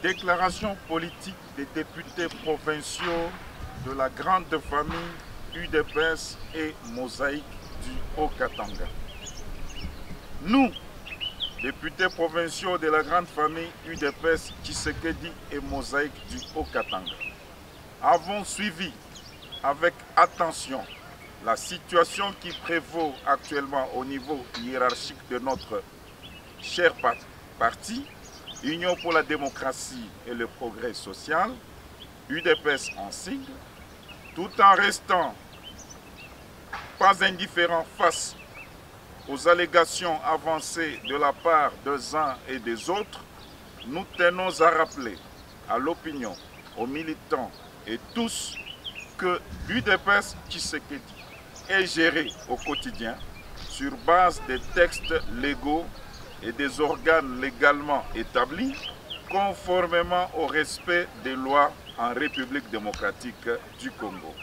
Déclaration politique des députés provinciaux de la grande famille UDPS et Mosaïque du Haut-Katanga. Nous, députés provinciaux de la grande famille UDPS, Tshisekedi et Mosaïque du Haut-Katanga, avons suivi avec attention la situation qui prévaut actuellement au niveau hiérarchique de notre cher parti, Union pour la démocratie et le progrès social, UDPS en sigle, tout en restant pas indifférent face aux allégations avancées de la part des uns et des autres. Nous tenons à rappeler à l'opinion, aux militants et tous que l'UDPS Tshisekedi est géré au quotidien sur base des textes légaux et des organes légalement établis, conformément au respect des lois en République démocratique du Congo.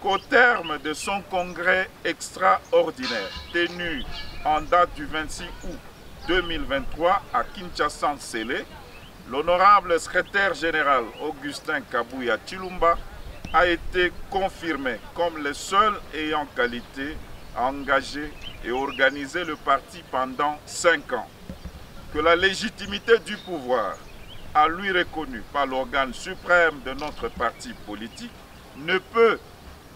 Qu'au terme de son congrès extraordinaire tenu en date du 26 août 2023 à Kinshasa-Nsele, l'honorable secrétaire général Augustin Kabuya Tshilombo a été confirmé comme le seul ayant qualité à engager et organiser le parti pendant 5 ans. Que la légitimité du pouvoir, à lui reconnue par l'organe suprême de notre parti politique, ne peut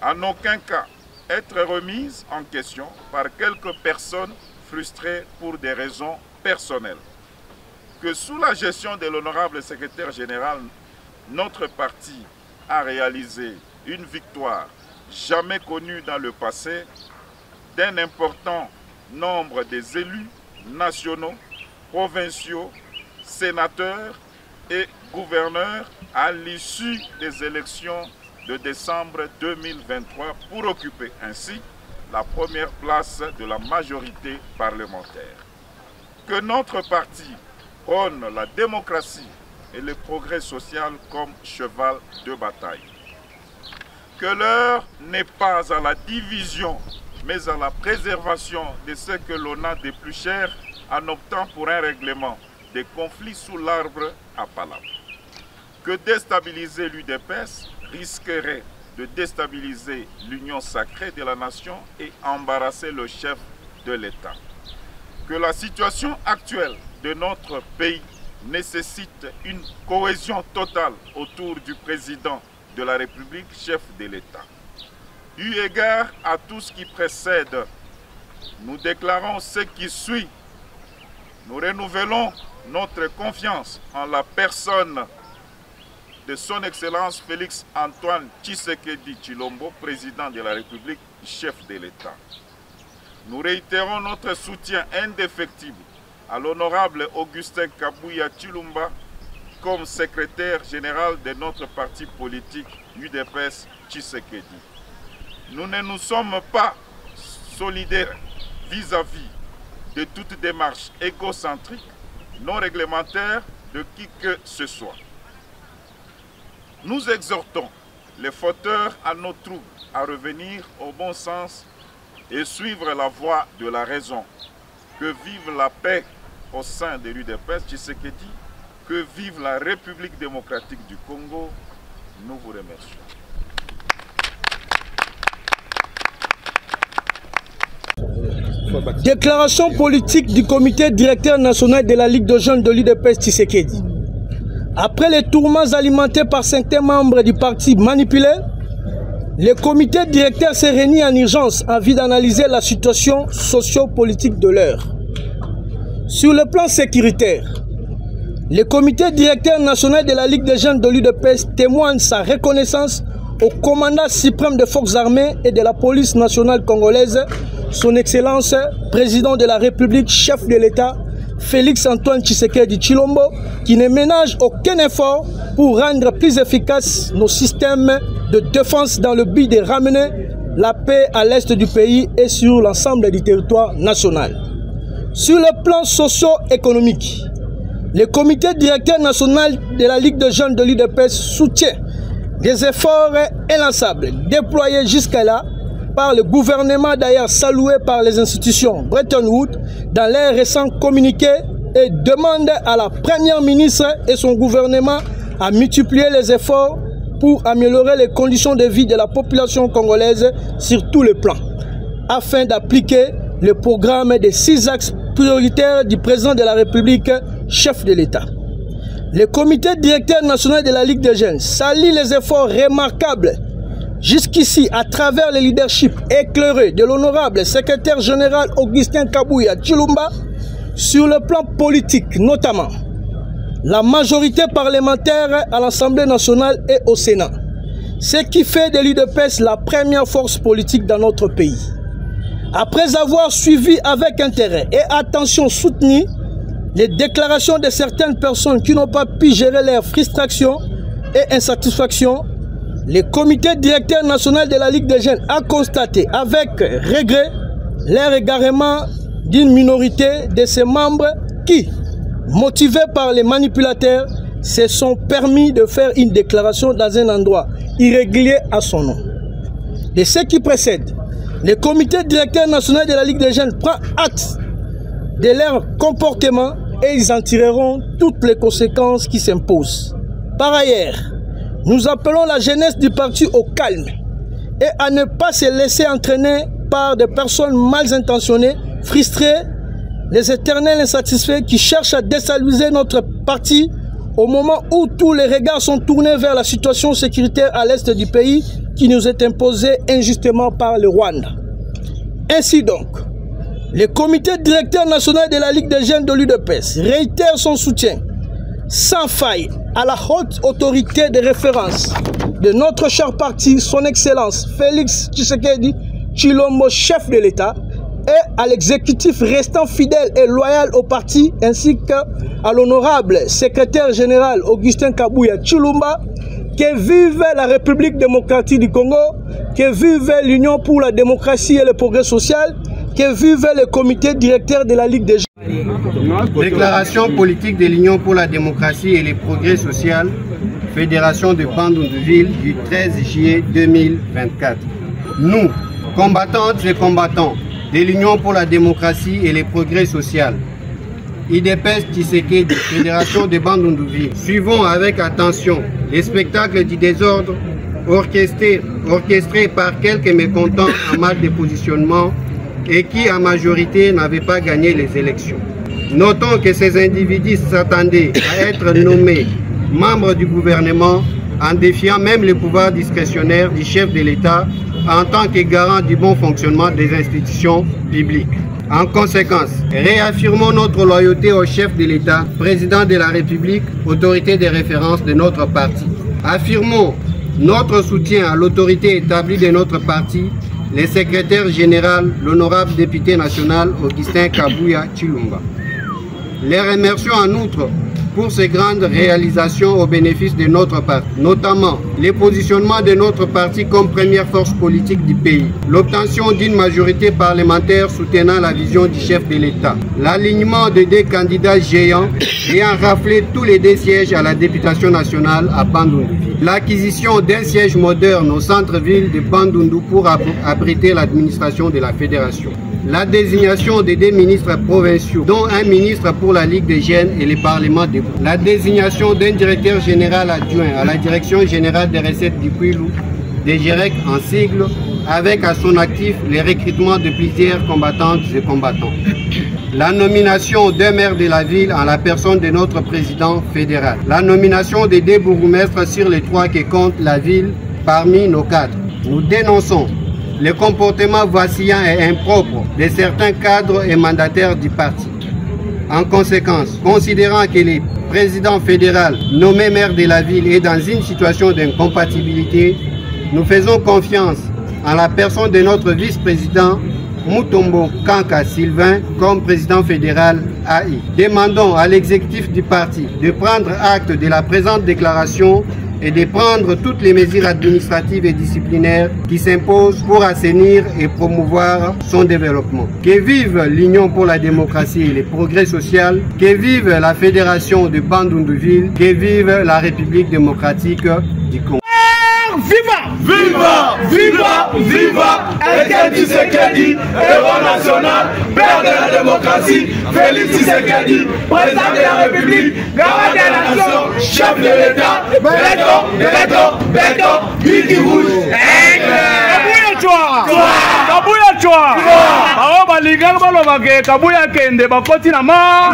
en aucun cas être remise en question par quelques personnes frustrées pour des raisons personnelles. Que sous la gestion de l'honorable secrétaire général, notre parti a réalisé une victoire jamais connue dans le passé d'un important nombre des élus nationaux, provinciaux, sénateurs et gouverneurs à l'issue des élections de décembre 2023 pour occuper ainsi la première place de la majorité parlementaire. Que notre parti prône la démocratie et le progrès social comme cheval de bataille. Que l'heure n'est pas à la division, mais à la préservation de ce que l'on a de plus cher en optant pour un règlement des conflits sous l'arbre à palabres. Que déstabiliser l'UDPS risquerait de déstabiliser l'union sacrée de la nation et embarrasser le chef de l'État. Que la situation actuelle de notre pays nécessite une cohésion totale autour du président de la République, chef de l'État. Eu égard à tout ce qui précède, nous déclarons ce qui suit. Nous renouvelons notre confiance en la personne de son Excellence Félix Antoine Tshisekedi Tshilombo, président de la République, chef de l'État. Nous réitérons notre soutien indéfectible à l'honorable Augustin Kabuya Tshilombo comme secrétaire général de notre parti politique UDPS Tshisekedi. Nous ne nous sommes pas solidaires vis-à-vis de toute démarche égocentrique, non réglementaire de qui que ce soit. Nous exhortons les fauteurs à nos troubles à revenir au bon sens et suivre la voie de la raison. Que vive la paix au sein de l'UDPS Tshisekedi, que vive la République démocratique du Congo. Nous vous remercions. Déclaration politique du comité directeur national de la Ligue de jeunes de l'UDPS Tshisekedi. Après les tourments alimentés par certains membres du parti manipulé, le comité directeur s'est réuni en urgence en vue d'analyser la situation socio-politique de l'heure. Sur le plan sécuritaire, le comité directeur national de la Ligue des jeunes de l'UDPS témoigne sa reconnaissance au commandant suprême des forces armées et de la police nationale congolaise, son Excellence, président de la République, chef de l'État, Félix Antoine Tshisekedi Tshilombo, qui ne ménage aucun effort pour rendre plus efficaces nos systèmes de défense dans le but de ramener la paix à l'est du pays et sur l'ensemble du territoire national. Sur le plan socio-économique, le comité directeur national de la Ligue des jeunes de l'UDPS soutient des efforts inlassables déployés jusqu'à là par le gouvernement, d'ailleurs salué par les institutions Bretton Woods dans leur récent communiqué et demande à la première ministre et son gouvernement à multiplier les efforts pour améliorer les conditions de vie de la population congolaise sur tous les plans, afin d'appliquer le programme des 6 axes prioritaires du président de la République, chef de l'État. Le comité directeur national de la Ligue des jeunes salue les efforts remarquables jusqu'ici à travers le leadership éclairé de l'honorable secrétaire général Augustin Kabuya Tshilomba sur le plan politique notamment. La majorité parlementaire à l'Assemblée nationale et au Sénat, ce qui fait de l'UDPS la première force politique dans notre pays. Après avoir suivi avec intérêt et attention soutenu les déclarations de certaines personnes qui n'ont pas pu gérer leurs frustrations et insatisfactions, le comité directeur national de la Ligue des jeunes a constaté avec regret l'air égarement d'une minorité de ses membres qui, motivés par les manipulateurs, se sont permis de faire une déclaration dans un endroit irrégulier à son nom. De ce qui précède, le comité directeur national de la Ligue des jeunes prend acte de leur comportement et ils en tireront toutes les conséquences qui s'imposent. Par ailleurs, nous appelons la jeunesse du parti au calme et à ne pas se laisser entraîner par des personnes mal intentionnées, frustrées, les éternels insatisfaits qui cherchent à déstabiliser notre parti au moment où tous les regards sont tournés vers la situation sécuritaire à l'est du pays qui nous est imposée injustement par le Rwanda. Ainsi donc, le comité directeur national de la Ligue des jeunes de l'UDPS réitère son soutien sans faille à la haute autorité de référence de notre cher parti, son Excellence Félix Tshisekedi Tshilombo, chef de l'État, et à l'exécutif restant fidèle et loyal au parti, ainsi qu'à l'honorable secrétaire général Augustin Kabuya Tshilomba. Que vive la République démocratique du Congo, que vive l'Union pour la démocratie et le progrès social, que vive le comité directeur de la Ligue des jeunes. Déclaration politique de l'Union pour la démocratie et le progrès social, Fédération de Bandundu-Ville du 13 juillet 2024. Nous, combattantes et combattants de l'Union pour la démocratie et le progrès social, UDPS Tshisekedi, Fédération de Bandundu-Ville, suivons avec attention les spectacles du désordre orchestrés par quelques mécontents en mal de positionnement et qui, en majorité, n'avaient pas gagné les élections. Notons que ces individus s'attendaient à être nommés membres du gouvernement en défiant même le pouvoir discrétionnaire du chef de l'État en tant que garant du bon fonctionnement des institutions publiques. En conséquence, réaffirmons notre loyauté au chef de l'État, président de la République, autorité de référence de notre parti. Affirmons notre soutien à l'autorité établie de notre parti, le secrétaire général, l'honorable député national Augustin Kabuya Tshilomba. Les remercions en outre pour ces grandes réalisations au bénéfice de notre parti, notamment le positionnement de notre parti comme première force politique du pays, l'obtention d'une majorité parlementaire soutenant la vision du chef de l'État, l'alignement de 2 candidats géants ayant raflé tous les 2 sièges à la députation nationale à Bandundu, l'acquisition d'un siège moderne au centre-ville de Bandundu pour abriter l'administration de la fédération, la désignation de 2 ministres provinciaux, dont un ministre pour la Ligue des jeunes et le Parlement des groupes, la désignation d'un directeur général adjoint à la Direction générale des recettes du Kwilu, des GEREC en sigle, avec à son actif le recrutement de plusieurs combattantes et combattants. La nomination d'un maire de la ville en la personne de notre président fédéral. La nomination de 2 bourgmestres sur les 3 qui comptent la ville parmi nos cadres. Nous dénonçons le comportement vacillant et impropre de certains cadres et mandataires du parti. En conséquence, considérant que le président fédéral nommé maire de la ville est dans une situation d'incompatibilité, nous faisons confiance en la personne de notre vice-président Mutombo Kanka Sylvain comme président fédéral AI. Demandons à l'exécutif du parti de prendre acte de la présente déclaration et de prendre toutes les mesures administratives et disciplinaires qui s'imposent pour assainir et promouvoir son développement. Que vive l'Union pour la démocratie et le progrès social, que vive la Fédération de Bandundu-Ville, que vive la République démocratique du Congo. Viva! Viva, viva, viva Etienne Tshisekedi, héros national, père de la démocratie, Félix Tshisekedi, président de la République, garant de la nation, chef de l'État, béton, Biki Rouge, Kabuya chwa aho balinga balobake Kabuya kende bakoti na ma.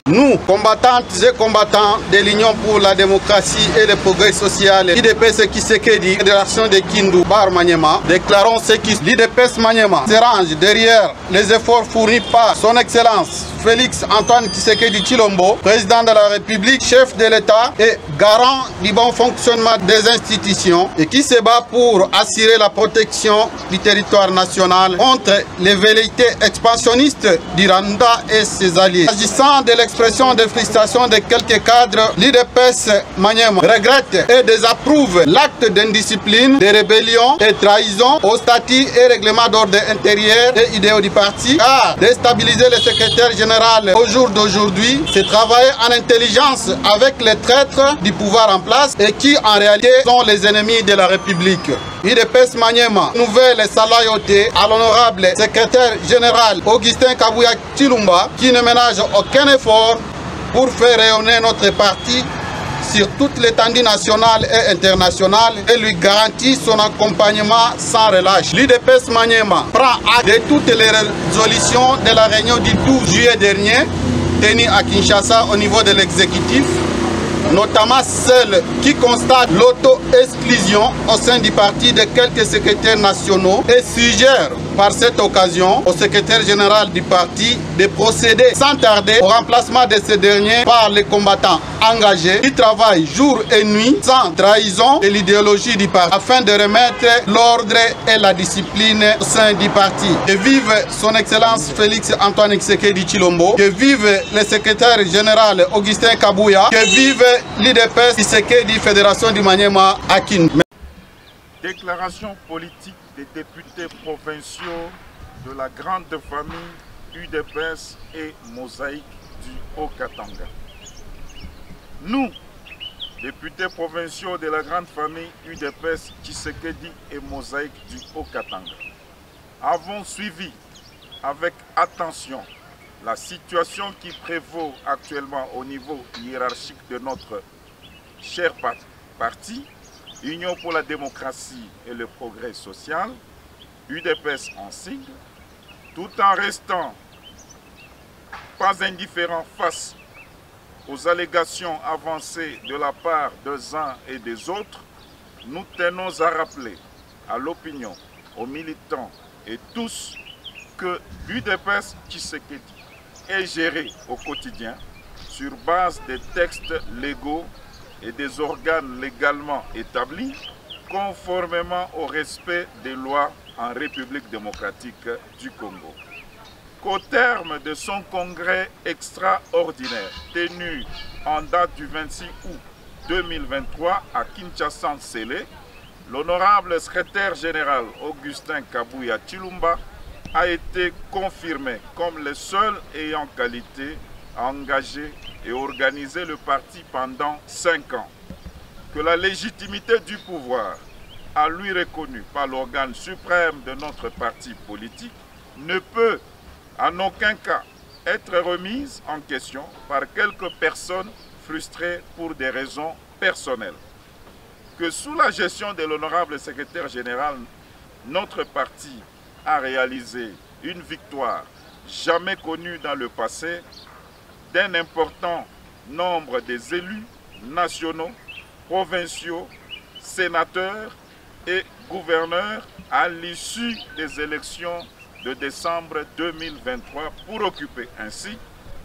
Nous, combattantes et combattants de l'Union pour la démocratie et le progrès social, l'IDPS Tshisekedi, Fédération de Kindu Bar Maniema, déclarons ce qui l'IDPS Maniema se range derrière les efforts fournis par son Excellence Félix Antoine Tshisekedi Tshilombo, président de la République, chef de l'État et garant du bon fonctionnement des institutions, et qui se bat pour assurer la protection du territoire national contre les velléités expansionnistes du Rwanda et ses alliés. S'agissant de l'expression de frustration de quelques cadres, l'IDPS Maniema regrette et désapprouve l'acte d'indiscipline, de rébellion et trahison au statut et règlement d'ordre intérieur et idéaux du parti, car déstabiliser le secrétaire général au jour d'aujourd'hui, c'est travailler en intelligence avec les traîtres du pouvoir en place et qui en réalité sont les ennemis de la République. IDPS Maniema nouvelle loyauté à l'honorable secrétaire général Augustin Kabuya Tshilombo qui ne ménage aucun effort pour faire rayonner notre parti sur toute l'étendue nationale et internationale et lui garantit son accompagnement sans relâche. L'IDPS Maniema prend acte de toutes les résolutions de la réunion du 12 juillet dernier tenue à Kinshasa au niveau de l'exécutif, notamment celle qui constate l'auto-exclusion au sein du parti de quelques secrétaires nationaux et suggère par cette occasion au secrétaire général du parti de procéder sans tarder au remplacement de ces derniers par les combattants engagés qui travaillent jour et nuit sans trahison de l'idéologie du parti afin de remettre l'ordre et la discipline au sein du parti. Que vive son Excellence Félix Antoine Tshisekedi Tshilombo, que vive le secrétaire général Augustin Kabuya, que vive l'IDPS Tshisekedi Fédération du Maniema à Kindu. Déclaration politique des députés provinciaux de la grande famille UDPS et Mosaïque du Haut-Katanga. Nous, députés provinciaux de la grande famille UDPS Tshisekedi et Mosaïque du Haut-Katanga, avons suivi avec attention la situation qui prévaut actuellement au niveau hiérarchique de notre cher parti, Union pour la démocratie et le progrès social, UDPS en sigle, tout en restant pas indifférent face aux allégations avancées de la part des uns et des autres. Nous tenons à rappeler à l'opinion, aux militants et tous que l'UDPS Tshisekedi est géré au quotidien sur base des textes légaux et des organes légalement établis conformément au respect des lois en République démocratique du Congo. Qu'au terme de son congrès extraordinaire tenu en date du 26 août 2023 à Kinshasa-Nsele, l'honorable secrétaire général Augustin Kabuya Tshilombo a été confirmé comme le seul ayant qualité à engager et organiser le parti pendant 5 ans. Que la légitimité du pouvoir, à lui reconnue par l'organe suprême de notre parti politique, ne peut en aucun cas être remise en question par quelques personnes frustrées pour des raisons personnelles. Que sous la gestion de l'honorable secrétaire général, notre parti a réalisé une victoire jamais connue dans le passé d'un important nombre des élus nationaux, provinciaux, sénateurs et gouverneurs à l'issue des élections de décembre 2023 pour occuper ainsi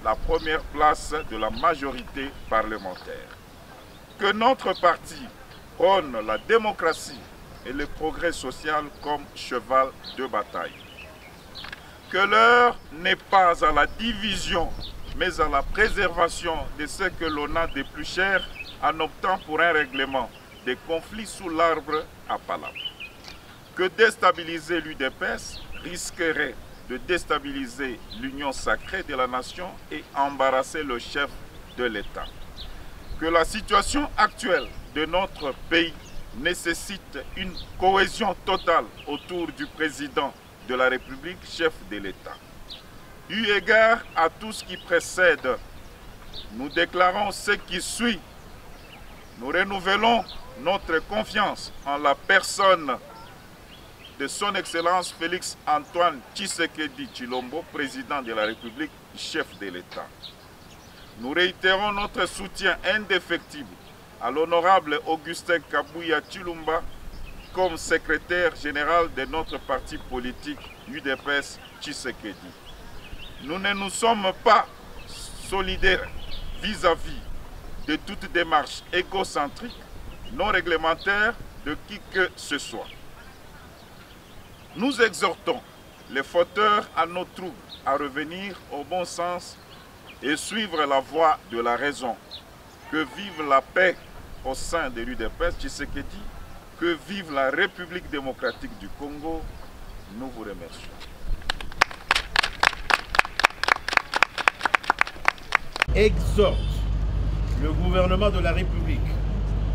la première place de la majorité parlementaire. Que notre parti prône la démocratie et le progrès social comme cheval de bataille. Que l'heure n'est pas à la division, mais à la préservation de ce que l'on a de plus cher en optant pour un règlement des conflits sous l'arbre à palabre. Que déstabiliser l'UDPS risquerait de déstabiliser l'union sacrée de la nation et embarrasser le chef de l'État. Que la situation actuelle de notre pays nécessite une cohésion totale autour du président de la République, chef de l'État. Eu égard à tout ce qui précède, nous déclarons ce qui suit. Nous renouvelons notre confiance en la personne de son Excellence Félix Antoine Tshisekedi Tshilombo, président de la République, chef de l'État. Nous réitérons notre soutien indéfectible à l'honorable Augustin Kabuya Tshilombo comme secrétaire général de notre parti politique UDPS Tshisekedi. Nous ne nous sommes pas solidaires vis-à-vis de toute démarche égocentrique, non réglementaire de qui que ce soit. Nous exhortons les fauteurs à nos troubles à revenir au bon sens et suivre la voie de la raison. Que vive la paix au sein de l'UDPS Tshisekedi, que vive la République démocratique du Congo. Nous vous remercions. Exhorte le gouvernement de la République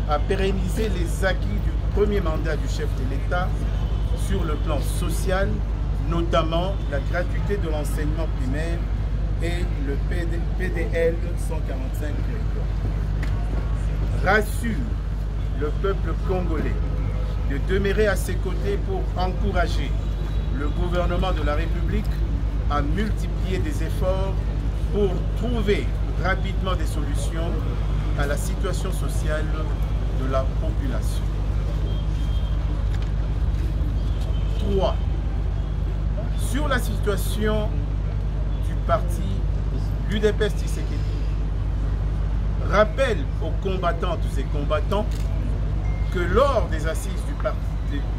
à pérenniser les acquis du premier mandat du chef de l'État sur le plan social, notamment la gratuité de l'enseignement primaire et le PDL 145 territoire. Rassure le peuple congolais de demeurer à ses côtés pour encourager le gouvernement de la République à multiplier des efforts pour trouver rapidement des solutions à la situation sociale de la population. 3. Sur la situation du parti l'UDPS Tshisekedi, rappelle aux combattantes et combattants que lors des assises du parti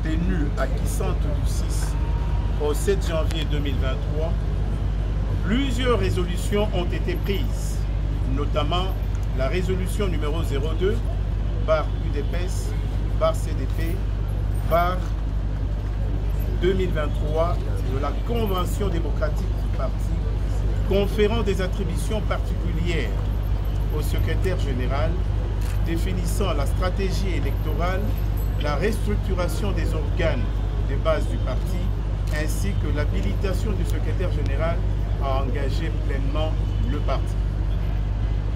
tenues à Kisante du 6 au 7 janvier 2023, plusieurs résolutions ont été prises, notamment la résolution numéro 02 par UDPS, par CDP, par 2023 de la Convention démocratique du parti, conférant des attributions particulières au secrétaire général, définissant la stratégie électorale, la restructuration des organes de base du parti, ainsi que l'habilitation du secrétaire général à engager pleinement le parti.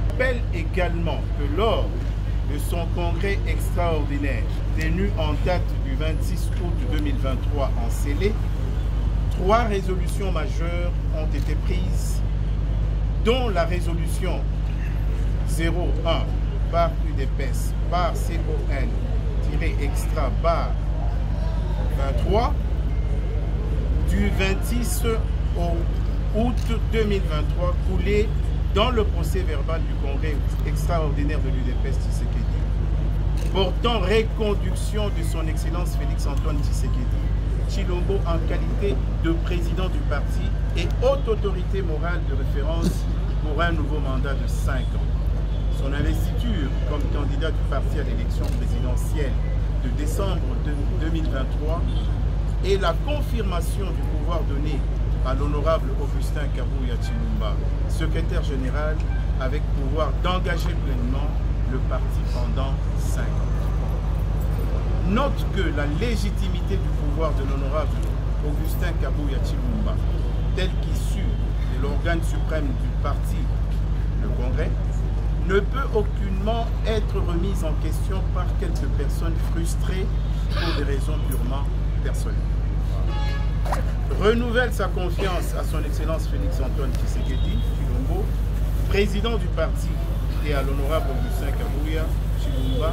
Je rappelle également que lors de son congrès extraordinaire tenu en date du 26 août 2023 en Célé, 3 résolutions majeures ont été prises, dont la résolution 01 par UDPS par CON-extra bar 23 du 26 août 2023 coulé dans le procès verbal du congrès extraordinaire de l'UDPS Tshisekedi portant reconduction de son Excellence Félix Antoine Tshisekedi Tshilombo en qualité de président du parti et haute autorité morale de référence pour un nouveau mandat de 5 ans. Son investiture comme candidat du parti à l'élection présidentielle de décembre 2023 et la confirmation du pouvoir donné à l'honorable Augustin Kabuya Tshilombo, secrétaire général, avec pouvoir d'engager pleinement le parti pendant 5 ans. Note que la légitimité du pouvoir de l'honorable Augustin Kabuya Tshilombo, tel qu'issu de l'organe suprême du parti, le Congrès, ne peut aucunement être remise en question par quelques personnes frustrées pour des raisons purement personnelles. Renouvelle sa confiance à son Excellence Félix Antoine Tshisekedi Tshilombo, président du parti, et à l'honorable Augustin Kabuya Tshilombo,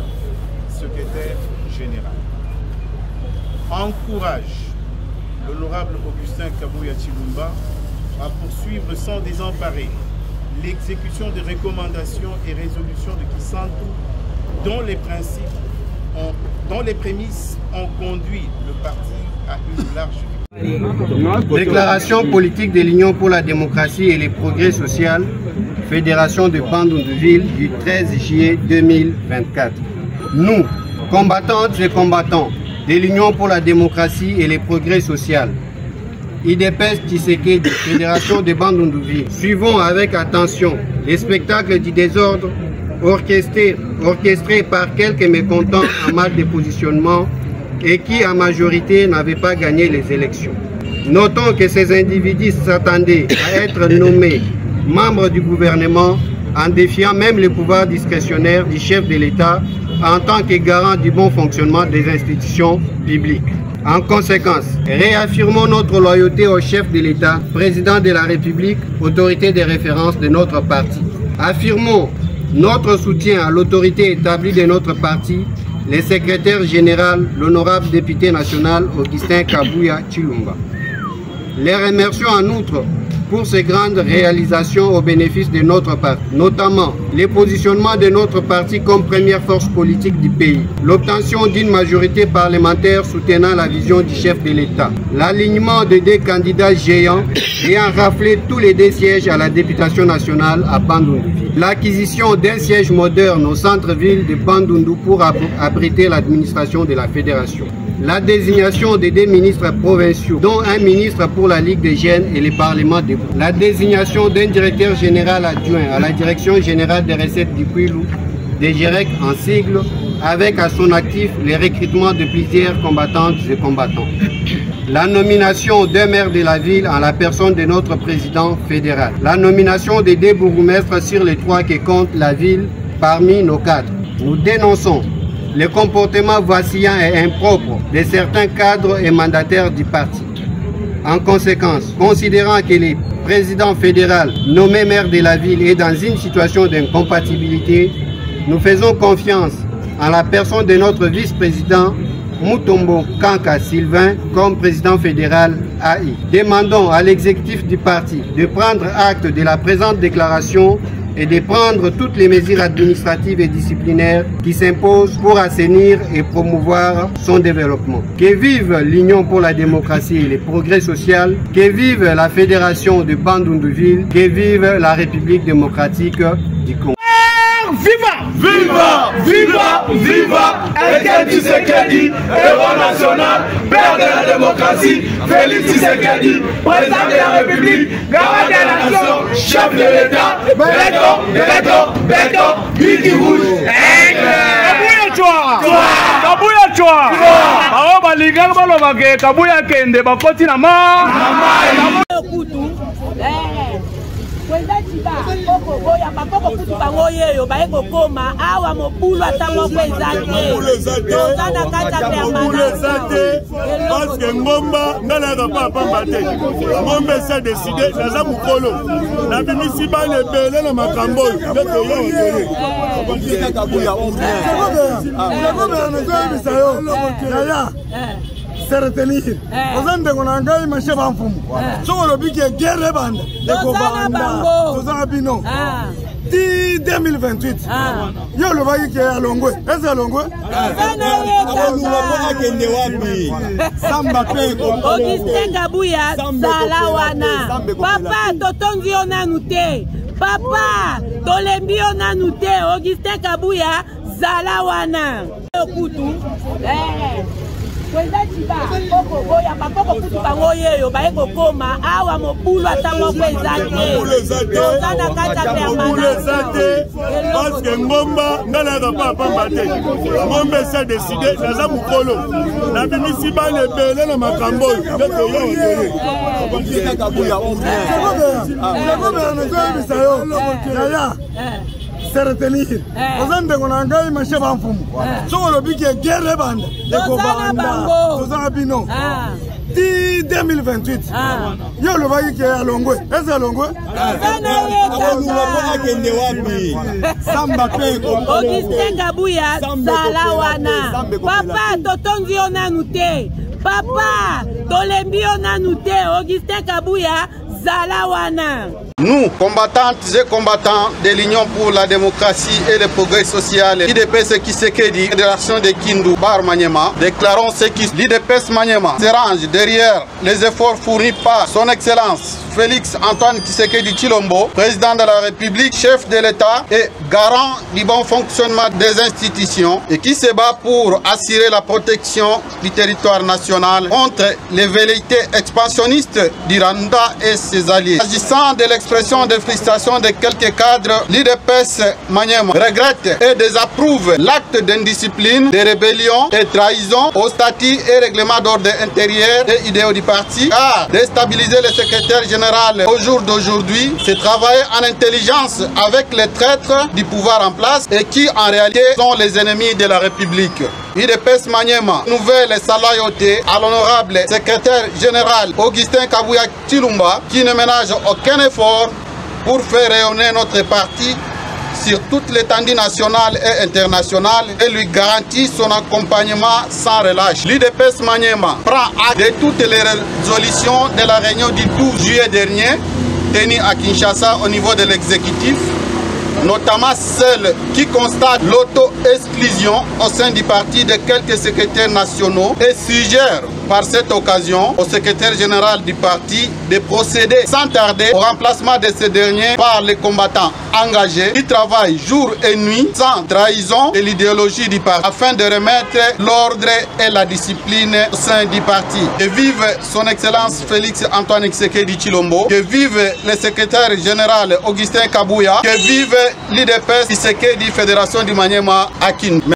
secrétaire général. Encourage l'honorable Augustin Kabuya Tshilombo à poursuivre sans désemparer l'exécution des recommandations et résolutions de Kisante dont les principes dont les prémices ont conduit le parti à une large déclaration politique de l'Union pour la démocratie et les progrès social, Fédération de Bandundu-Ville du 13 juillet 2024. Nous, combattantes et combattants de l'Union pour la démocratie et les progrès social, UDPS Tshisekedi, Fédération de Bandundu-Ville, suivons avec attention les spectacles du désordre orchestré par quelques mécontents en mal de positionnement et qui, en majorité, n'avaient pas gagné les élections. Notons que ces individus s'attendaient à être nommés membres du gouvernement en défiant même le pouvoir discrétionnaire du chef de l'État en tant que garant du bon fonctionnement des institutions publiques. En conséquence, réaffirmons notre loyauté au chef de l'État, président de la République, autorité de référence de notre parti. Affirmons notre soutien à l'autorité établie de notre parti, le secrétaire général, l'honorable député national Augustin Kabuya Chilumba. Les remercions en outre pour ces grandes réalisations au bénéfice de notre parti, notamment le positionnement de notre parti comme première force politique du pays, l'obtention d'une majorité parlementaire soutenant la vision du chef de l'État, l'alignement de 2 candidats géants ayant raflé tous les 2 sièges à la députation nationale à Bandundu, l'acquisition d'un siège moderne au centre-ville de Bandundu pour abriter l'administration de la fédération, la désignation de 2 ministres provinciaux, dont un ministre pour la Ligue des jeunes et le Parlement de Bou, la désignation d'un directeur général adjoint à la Direction générale des recettes du Kwilu, des GIREC en sigle, avec à son actif le recrutement de plusieurs combattantes et combattants. La nomination d'un maire de la ville en la personne de notre président fédéral. La nomination de 2 bourgmestres sur les 3 qui comptent la ville parmi nos cadres. Nous dénonçons le comportement vacillant et impropre de certains cadres et mandataires du parti. En conséquence, considérant que le président fédéral nommé maire de la ville est dans une situation d'incompatibilité, nous faisons confiance en la personne de notre vice-président Mutombo Kanka Sylvain comme président fédéral AI. Demandons à l'exécutif du parti de prendre acte de la présente déclaration et de prendre toutes les mesures administratives et disciplinaires qui s'imposent pour assainir et promouvoir son développement. Que vive l'Union pour la démocratie et le progrès social, que vive la Fédération de Bandundu-Ville, que vive la République démocratique du Congo. Viva! Viva! Viva! Viva! Etienne Tshisekedi, héros national, père de la démocratie, Félix Tshisekedi, président de la République, garant de la nation, chef de l'État, béton, Biki Rouge, Kabuya chwa awo balinga balobake Kabuya kende bakoti na ma Kwenda chiba koko boya bakoko kutu bango yeyo bae kokoma awa mobulu atango kwezate tozana kata permanente parce que ngomba ngala ka papa mbate ngombe s'est décidé naza mukolo na bimisi ba le belé na makambo ndeko yo okondika Kabuya se retenir. Ozande konanga imashe bamfumu. Sokolo bike guerre bande. Ekobanda. Tozanga bino. Di 2028. Yo lo baki ke alongwe. Ese alongwe? Abonula pona kende wapi? Samba pe ko. Augustin Kabuya sala wana. Papa totongi ona nute. Papa tolembi ona nute. Augustin Kabuya sala wana. Okutu. Kwenda chiba koko boya bakoko kutu bango yeyo bae kokoma awa mobulu atango kwezate tozana kata permanente parce que ngomba ngala ka papa mbate ngombe s'est décidé naza mukolo na bimisi ba le belé na makambo ndeko yo okondika Kabuya se retenir. Ozande konanga imashe bamfumu. Sokolo bike guerre bande. Ekobanda. Tozanga bino. Di 2028. Yo lo baki ke alongwe. Ese alongwe? Abonula pona kende wapi? Samba pe ko. Augustin Kabuya sala wana. Papa totongi ona nute. Papa tolembi ona nute. Augustin Kabuya sala wana. Nous, combattantes et combattants de l'Union pour la démocratie et le progrès social, l'IDPS Tshisekedi, Fédération de Kindu Bar Maniema, déclarons ce qui l'IDPS Maniema se range derrière les efforts fournis par son Excellence Félix Antoine Tshisekedi Tshilombo, président de la République, chef de l'État et garant du bon fonctionnement des institutions et qui se bat pour assurer la protection du territoire national contre les velléités expansionnistes du Rwanda et ses alliés. S'agissant de l'expression de frustration de quelques cadres, l'UDPS Maniema regrette et désapprouve l'acte d'indiscipline, de rébellion et trahison au statut et règlement d'ordre intérieur et idéaux du parti, car déstabiliser le secrétaire général au jour d'aujourd'hui, c'est travailler en intelligence avec les traîtres du pouvoir en place et qui en réalité sont les ennemis de la République. UDPS Maniema nouvelle sa loyauté à l'honorable secrétaire général Augustin Kabuya Tshilombo qui ne ménage aucun effort pour faire rayonner notre parti sur toute l'étendue nationale et internationale et lui garantit son accompagnement sans relâche. L'UDPS Maniema prend acte de toutes les résolutions de la réunion du 12 juillet dernier tenue à Kinshasa au niveau de l'exécutif, notamment celle qui constate l'auto-exclusion au sein du parti de quelques secrétaires nationaux et suggère par cette occasion au secrétaire général du parti de procéder sans tarder au remplacement de ce dernier par les combattants engagés qui travaillent jour et nuit sans trahison de l'idéologie du parti afin de remettre l'ordre et la discipline au sein du parti. Que vive son excellence Félix Antoine Tshisekedi Tshilombo, que vive le secrétaire général Augustin Kabuya, que vive l'UDPS Tshisekedi Fédération du Maniema à Kinshasa.